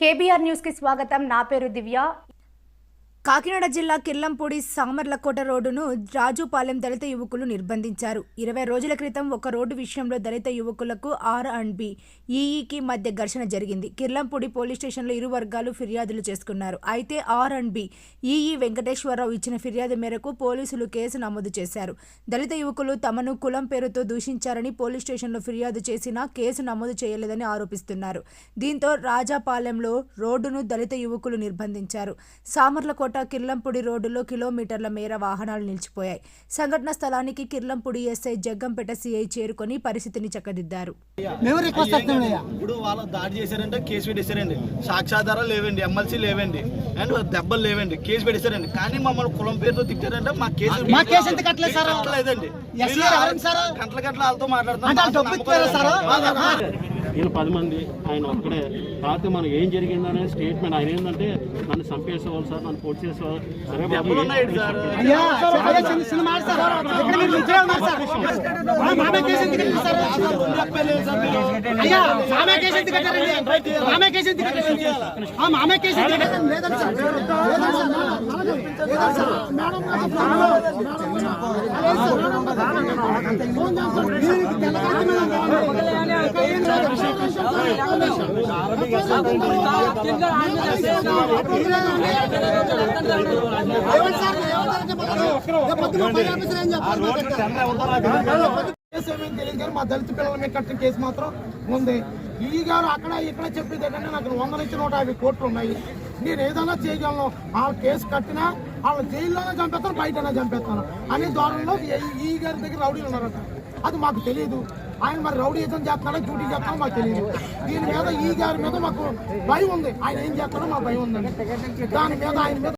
KBR news కి స్వాగతం. నా పేరు దివ్య. కాకినాడ జిల్లా కిర్లంపూడి సామర్లకోట రోడ్డును రాజుపాలెం దళిత యువకులు నిర్బంధించారు. 20 రోజుల క్రితం ఒక రోడ్డు విషయంలో దళిత యువకులకు R&B ఈఈకి మధ్య ఘర్షణ జరిగింది. కిర్లంపూడి పోలీస్ స్టేషన్లో ఇరు వర్గాలు ఫిర్యాదులు చేసుకున్నారు. అయితే R&B ఈఈ వెంకటేశ్వరరావు ఇచ్చిన ఫిర్యాదు మేరకు పోలీసులు కేసు నమోదు చేశారు. దళిత యువకులు తమను కులం పేరుతో దూషించారని పోలీస్ స్టేషన్లో ఫిర్యాదు చేసినా కేసు నమోదు చేయలేదని ఆరోపిస్తున్నారు. దీంతో రాజాపాలెంలో రోడ్డును దళిత యువకులు నిర్బంధించారు. సామర్లకోట కిర్లంపూడి రోడ్డులో కిలోమీటర్ల మేర వాహనాలు నిలిచిపోయాయి. సంఘటన స్థలానికి కిర్లంపూడి ఎస్ఐ జగ్గంపేట సిఐ చేరుకొని పరిస్థితిని చక్కదిద్దారు. ఇప్పుడు వాళ్ళు దాడి చేశారంటే కేసు పెట్టేశారండి. సాక్ష్యాధారాలు లేవండి, ఎమ్మెల్సీ లేవండి, అండ్ దెబ్బలు లేవండి, కేసు పెట్టేశారండి. కానీ మమ్మల్ని కులం పేరుతో తిట్టారంటే మా కేసు కట్టలేదండి. గంటల గంటల వాళ్ళతో మాట్లాడుతున్నాం. వీళ్ళు 10 మంది, ఆయన ఒక్కడే. రాత్రి మనకు ఏం జరిగిందనే స్టేట్మెంట్ ఆయన ఏంటంటే నన్ను చంపేసేవాళ్ళు సార్, నన్ను పొడి చేసేవాళ్ళు. సరే మా దళిత పిల్లల మీద కట్టిన కేసు మాత్రం ఉంది. ఈ గారు అక్కడ ఇక్కడ చెప్పేది ఏంటంటే నాకు 100 నుంచి 150 కోట్లు ఉన్నాయి, నేను ఏదైనా చేయగలను, ఆ కేసు కట్టినా వాళ్ళ జైల్లోనే చంపేస్తాను, బయటనే చంపేస్తాను అనే ధోరణిలో ఈ గారి దగ్గర రౌడీలు ఉన్నారట. అది మాకు తెలియదు. ఆయన మరి రౌడీ ఏదో చేస్తున్నాడో డ్యూటీ చేస్తాడో మాకు తెలియదు. దీని మీద ఈ గారి మీద మాకు భయం ఉంది. ఆయన ఏం చేస్తాడో మాకు భయం ఉందండి. దాని మీద ఆయన మీద